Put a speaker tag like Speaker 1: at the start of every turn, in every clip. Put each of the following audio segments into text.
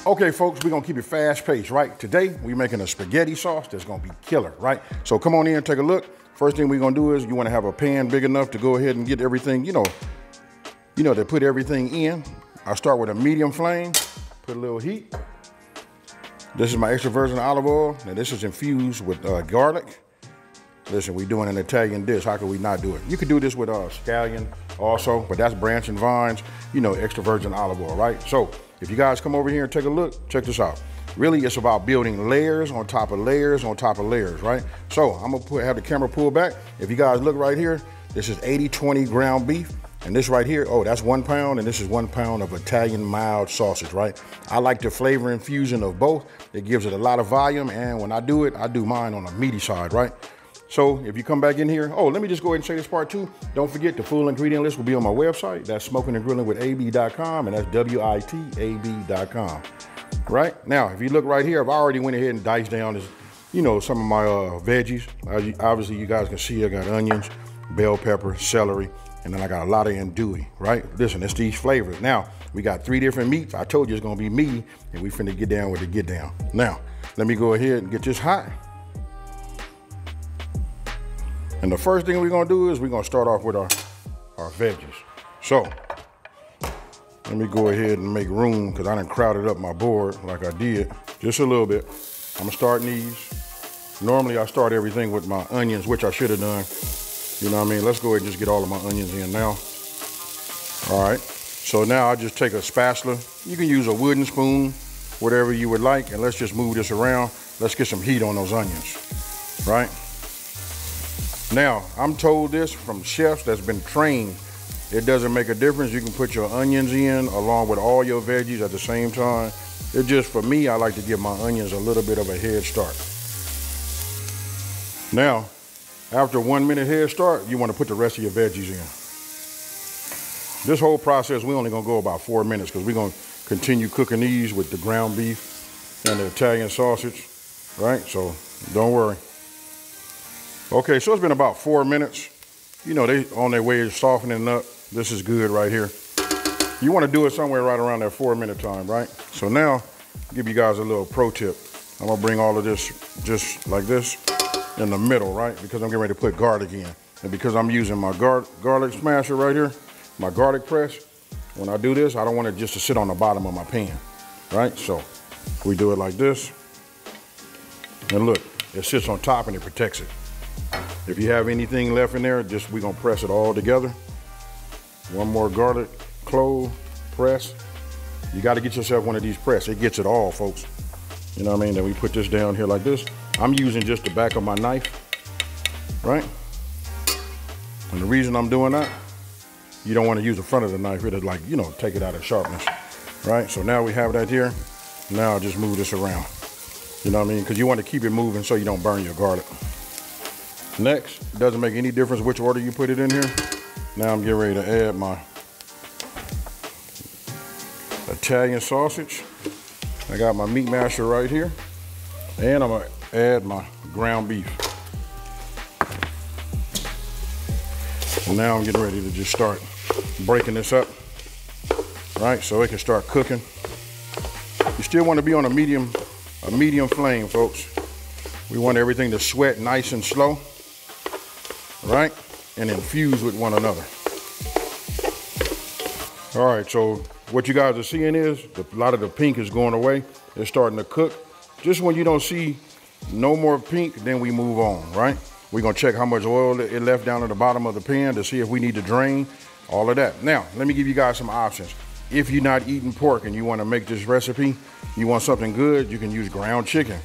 Speaker 1: Okay, folks, we're gonna keep it fast paced, right? Today, we're making a spaghetti sauce that's gonna be killer, right? So come on in and take a look. First thing we're gonna do is you wanna have a pan big enough to go ahead and get everything, to put everything in. I start with a medium flame, put a little heat. This is my extra virgin olive oil. Now this is infused with garlic. Listen, we're doing an Italian dish. How could we not do it? You could do this with scallion also, but that's branch and vines, extra virgin olive oil, right? So if you guys come over here and take a look, check this out. Really, it's about building layers on top of layers on top of layers, right? So I'm gonna have the camera pull back. If you guys look right here, this is 80-20 ground beef. And this right here, oh, that's 1 pound, and this is 1 pound of Italian mild sausage, right? I like the flavor infusion of both. It gives it a lot of volume, and when I do it, I do mine on the meaty side, right? So if you come back in here, oh, let me just go ahead and say this part too. Don't forget the full ingredient list will be on my website. That's smokingandgrillingwithab.com, and that's WITAB.com. Right? Now, if you look right here, I've already went ahead and diced down this, some of my veggies. Obviously, you guys can see I got onions, bell pepper, celery, and then I got a lot of andouille, right? Listen, it's these flavors. Now, we got 3 different meats. I told you it's gonna be meaty, and we finna get down with the get down. Now, let me go ahead and get this hot. And the first thing we're gonna do is we're gonna start off with our veggies. So, let me go ahead and make room because I done crowded up my board like I did, just a little bit. I'm gonna start these. Normally I start everything with my onions, which I should have done. You know what I mean? Let's go ahead and just get all of my onions in now. All right, so now I just take a spatula. You can use a wooden spoon, whatever you would like, and let's just move this around. Let's get some heat on those onions, right? Now, I'm told this from chefs that's been trained. It doesn't make a difference. You can put your onions in along with all your veggies at the same time. It just, for me, I like to give my onions a little bit of a head start. Now, after 1 minute head start, you want to put the rest of your veggies in. This whole process, we're only gonna go about 4 minutes because we're gonna continue cooking these with the ground beef and the Italian sausage, right? So don't worry. Okay, so it's been about 4 minutes. They on their way to softening up. This is good right here. You want to do it somewhere right around that 4 minute time, right? So now, I'll give you guys a little pro tip. I'm gonna bring all of this just like this in the middle, right? Because I'm getting ready to put garlic in. And because I'm using my garlic smasher right here, my garlic press, when I do this, I don't want it just to sit on the bottom of my pan, right? So we do it like this. And look, it sits on top and it protects it. If you have anything left in there, we're gonna press it all together. One more garlic clove press. You gotta get yourself one of these press. It gets it all, folks. You know what I mean? Then we put this down here like this. I'm using just the back of my knife, right? And the reason I'm doing that, you don't wanna use the front of the knife. It'll take it out of sharpness, right? So now we have that here. Now I'll just move this around. You know what I mean? Because you want to keep it moving so you don't burn your garlic. Next, it doesn't make any difference which order you put it in here. Now I'm getting ready to add my Italian sausage. I got my meat masher right here. And I'm gonna add my ground beef. And now I'm getting ready to just start breaking this up, right? So it can start cooking. You still want to be on a medium flame, folks. We want everything to sweat nice and slow, right? And infuse with one another. All right, so what you guys are seeing is a lot of the pink is going away. It's starting to cook. Just when you don't see no more pink, then we move on, right? We're gonna check how much oil it left down at the bottom of the pan to see if we need to drain, all of that. Now, let me give you guys some options. If you're not eating pork and you wanna make this recipe, you want something good, you can use ground chicken.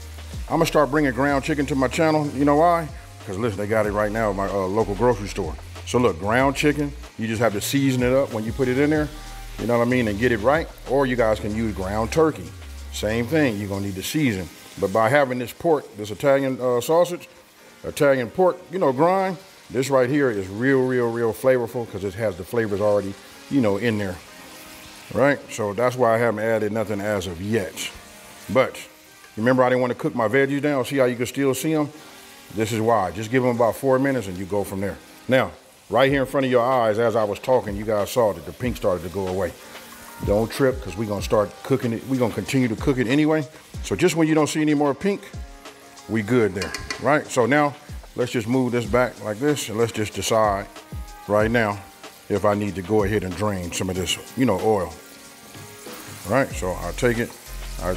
Speaker 1: I'm gonna start bringing ground chicken to my channel. You know why? Because listen, they got it right now at my local grocery store. So look, ground chicken, you just have to season it up when you put it in there, you know what I mean, and get it right. Or you guys can use ground turkey. Same thing, you're gonna need to season. But by having this pork, this Italian sausage, Italian pork, grind, this right here is real flavorful because it has the flavors already, in there, right? So that's why I haven't added nothing as of yet. But remember, I didn't want to cook my veggies down. See how you can still see them? This is why. Just give them about 4 minutes and you go from there. Now, right here in front of your eyes, as I was talking, you guys saw that the pink started to go away. Don't trip, because we're gonna start cooking it. We're gonna continue to cook it anyway. So just when you don't see any more pink, we good there, right? So now let's just move this back like this, and let's just decide right now if I need to go ahead and drain some of this, oil. All right, so I'll take it, I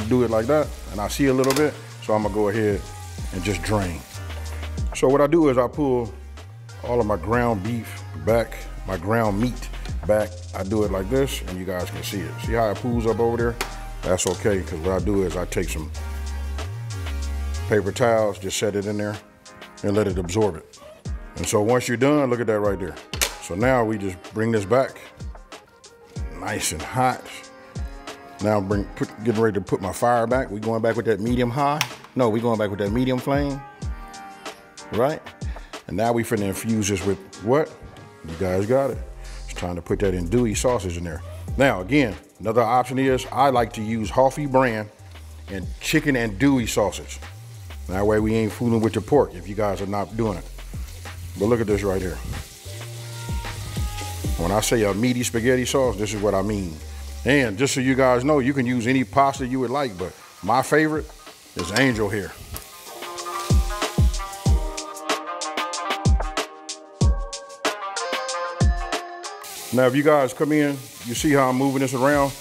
Speaker 1: do it like that, and I see a little bit, so I'm gonna go ahead and just drain. So what I do is I pull all of my ground beef back, my ground meat back. I do it like this, and you guys can see it. See how it pools up over there? That's okay, because what I do is I take some paper towels, just set it in there, and let it absorb it. And so once you're done, look at that right there. So now we just bring this back, nice and hot. Now getting ready to put my fire back. We going back with that medium high? No, we going back with that medium flame, right? And now we finna infuse this with what? You guys got it. It's time to put that andouille sausage in there. Now again, another option is I like to use Halves brand and chicken andouille sausage. That way we ain't fooling with the pork if you guys are not doing it. But look at this right here. When I say a meaty spaghetti sauce, this is what I mean. And just so you guys know, you can use any pasta you would like, but my favorite is angel hair. Now, if you guys come in, you see how I'm moving this around?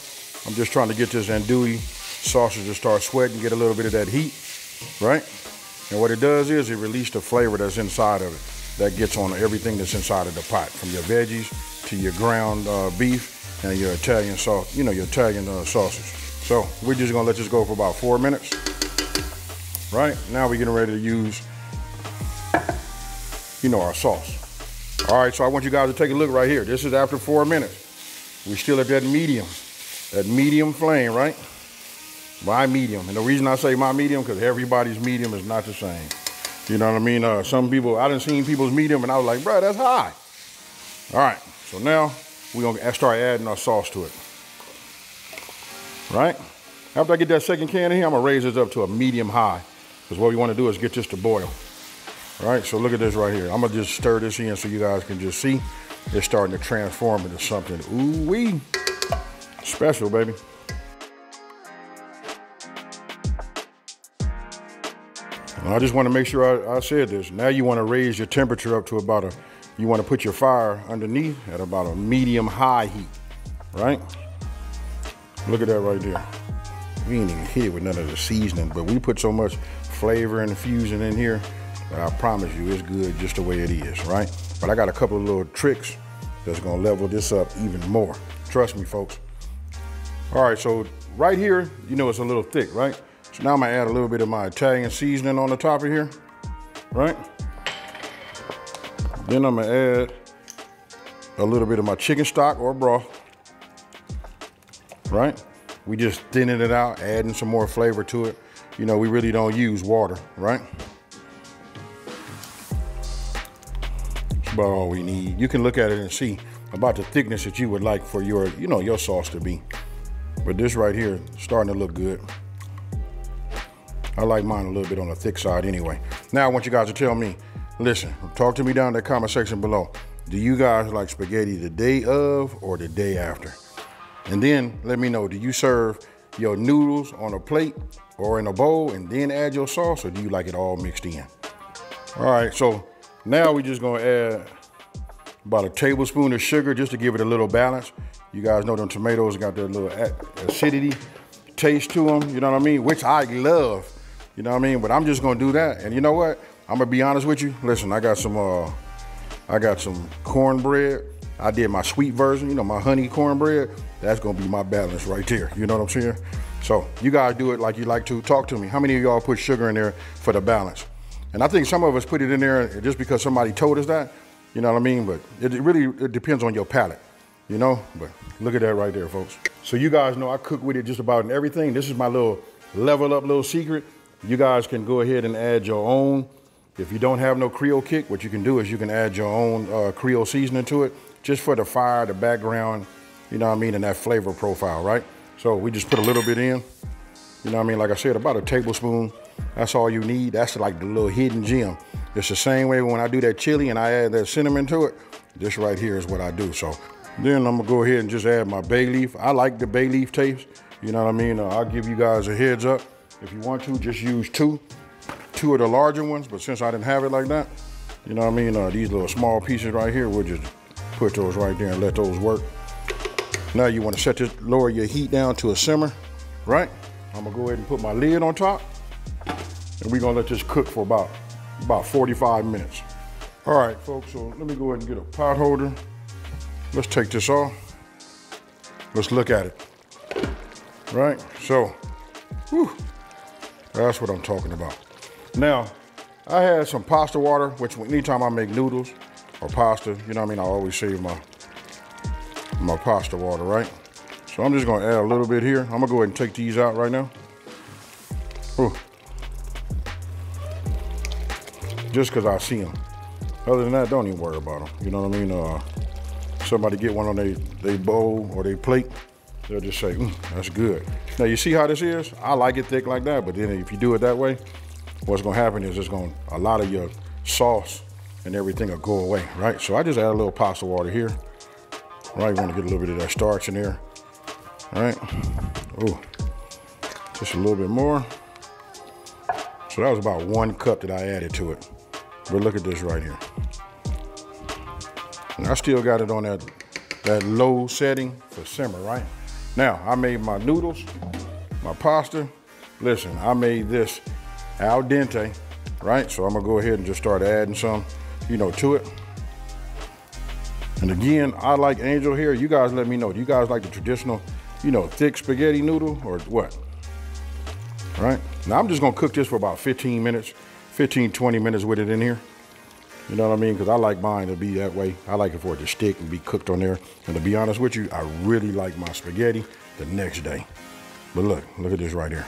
Speaker 1: I'm just trying to get this andouille sausage to start sweating, get a little bit of that heat, right? And what it does is it releases the flavor that's inside of it. That gets on everything that's inside of the pot, from your veggies to your ground beef and your Italian sauce, your Italian sausage. So we're just gonna let this go for about 4 minutes. Right, now we're getting ready to use, our sauce. All right, so I want you guys to take a look right here. This is after 4 minutes. We're still at that medium flame, right? My medium, and the reason I say my medium, because everybody's medium is not the same. You know what I mean? Some people, I done seen people's medium and I was like, bro, that's high. All right, so now we're gonna start adding our sauce to it. Right? After I get that second can in here, I'm gonna raise this up to a medium high, because what we wanna do is get this to boil. All right, so look at this right here. I'm gonna just stir this in so you guys can just see. It's starting to transform into something, ooh-wee, special, baby. I just want to make sure I said this. Now you want to raise your temperature up to about you want to put your fire underneath at about a medium high heat, right? Look at that right there. We ain't even hit it with none of the seasoning, but we put so much flavor and infusion in here that I promise you it's good just the way it is, right? But I got a couple of little tricks that's going to level this up even more. Trust me, folks. All right, so right here, it's a little thick, right? So now I'm gonna add a little bit of my Italian seasoning on the top of here, right? Then I'm gonna add a little bit of my chicken stock or broth, right? We just thinning it out, adding some more flavor to it. We really don't use water, right? That's about all we need. You can look at it and see about the thickness that you would like for your, your sauce to be. But this right here is starting to look good. I like mine a little bit on the thick side anyway. Now I want you guys to tell me, listen, talk to me down in the comment section below. Do you guys like spaghetti the day of or the day after? And then let me know, do you serve your noodles on a plate or in a bowl and then add your sauce, or do you like it all mixed in? All right, so now we're just gonna add about a tablespoon of sugar just to give it a little balance. You guys know them tomatoes got that little acidity taste to them, you know what I mean? Which I love. You know what I mean? But I'm just gonna do that. And you know what? I'm gonna be honest with you. Listen, I got some cornbread. I did my sweet version, my honey cornbread. That's gonna be my balance right there. You know what I'm saying? So you guys do it like you like to. Talk to me. How many of y'all put sugar in there for the balance? And I think some of us put it in there just because somebody told us that. You know what I mean? But it depends on your palate, But look at that right there, folks. So you guys know I cook with it just about in everything. This is my little level up little secret. You guys can go ahead and add your own. If you don't have no Creole kick, what you can do is you can add your own Creole seasoning to it, just for the fire, the background, and that flavor profile, right? So we just put a little bit in, like I said, about a tablespoon. That's all you need. That's like the little hidden gem. It's the same way when I do that chili and I add that cinnamon to it. This right here is what I do. So Then I'm gonna go ahead and just add my bay leaf. I like the bay leaf taste. You know what I mean? I'll give you guys a heads up. If you want to, just use two of the larger ones. But since I didn't have it like that, you know what I mean? These little small pieces right here, we'll just put those right there and let those work. Now you want to set this, lower your heat down to a simmer, right? I'm gonna go ahead and put my lid on top, and we're gonna let this cook for about 45 minutes. All right, folks, so let me go ahead and get a pot holder. Let's take this off. Let's look at it, right? So, whew, that's what I'm talking about. Now, I had some pasta water, which anytime I make noodles or pasta, you know what I mean, I always save my pasta water, right? So I'm just gonna add a little bit here. I'm gonna go ahead and take these out right now. Ooh. Just because I see them. Other than that, don't even worry about them. You know what I mean? Somebody get one on their bowl or their plate, they'll just say, that's good. Now you see how this is? I like it thick like that, but then if you do it that way, what's gonna happen is a lot of your sauce and everything will go away, right? So I just add a little pasta water here. Right, you wanna get a little bit of that starch in there, right? Ooh, just a little bit more. So that was about 1 cup that I added to it. But look at this right here. And I still got it on that low setting for simmer, right? Now, I made my noodles, my pasta. Listen, I made this al dente, right? So I'm gonna go ahead and just start adding some, to it. And again, I like angel hair. You guys let me know. Do you guys like the traditional, thick spaghetti noodle or what? All right, now I'm just gonna cook this for about 15 minutes, 20 minutes with it in here. You know what I mean? Because I like mine to be that way. I like it for it to stick and be cooked on there. And to be honest with you, I really like my spaghetti the next day. But look at this right here.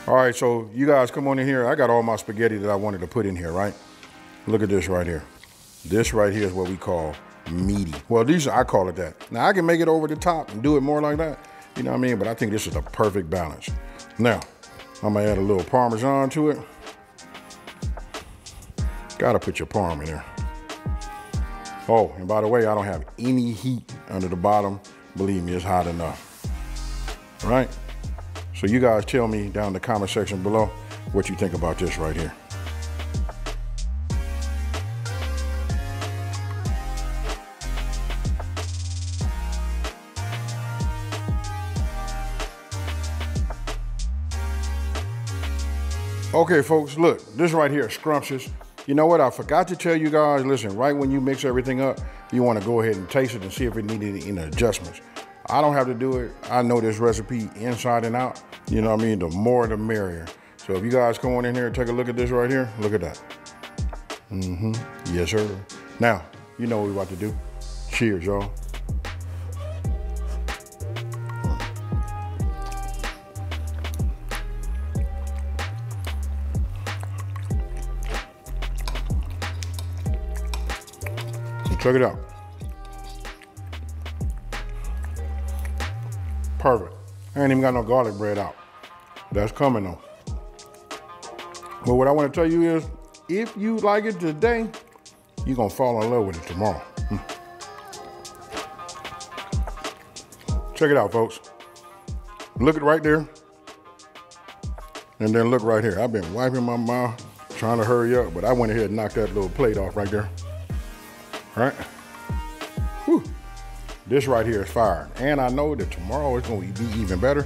Speaker 1: All right, so you guys come on in here. I got all my spaghetti that I wanted to put in here, right? Look at this right here. This right here is what we call meaty. Well, I call it that. Now I can make it over the top and do it more like that. You know what I mean? But I think this is the perfect balance. Now, I'm gonna add a little Parmesan to it. Gotta put your parm in there. Oh, and by the way, I don't have any heat under the bottom. Believe me, it's hot enough. All right? So you guys tell me down in the comment section below what you think about this right here. Okay, folks, look, this right here is scrumptious. You know what? I forgot to tell you guys, listen, right when you mix everything up, you want to go ahead and taste it and see if it needed any adjustments. I don't have to do it. I know this recipe inside and out. You know what I mean? The more, the merrier. So if you guys come on in here and take a look at this right here, look at that. Yes, sir. Now, you know what we're about to do. Cheers, y'all. Check it out. Perfect. I ain't even got no garlic bread out. That's coming though. But what I want to tell you is, if you like it today, you're gonna fall in love with it tomorrow. Check it out, folks. Look at right there. And then look right here. I've been wiping my mouth, trying to hurry up, but I went ahead and knocked that little plate off right there. All right. Whew. This right here is fire. And I know that tomorrow it's going to be even better.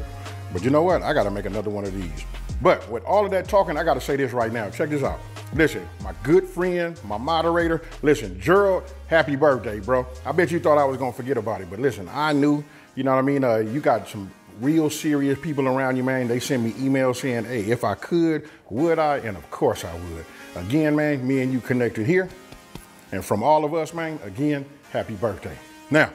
Speaker 1: But you know what? I got to make another one of these. But with all of that talking, I got to say this right now. Check this out. Listen, my good friend, my moderator. Listen, Gerald, happy birthday, bro. I bet you thought I was going to forget about it. But listen, I knew, you know what I mean? You got some real serious people around you, man. They send me emails saying, hey, if I could, would I? And of course I would. Again, man, me and you connected here. And from all of us, man, again, happy birthday. Now,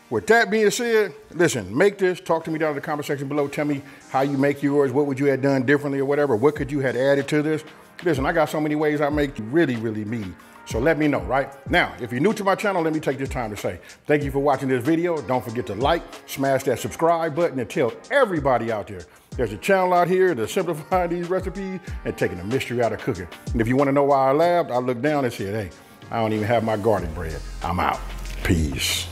Speaker 1: with that being said, listen, make this, talk to me down in the comment section below. Tell me how you make yours. What would you have done differently or whatever? What could you have added to this? Listen, I got so many ways I make really, really meaty. So let me know, right? Now, if you're new to my channel, let me take this time to say thank you for watching this video. Don't forget to like, smash that subscribe button, and tell everybody out there there's a channel out here to simplify these recipes and taking the mystery out of cooking. And if you want to know why I laughed, I looked down and said, hey, I don't even have my garlic bread. I'm out. Peace.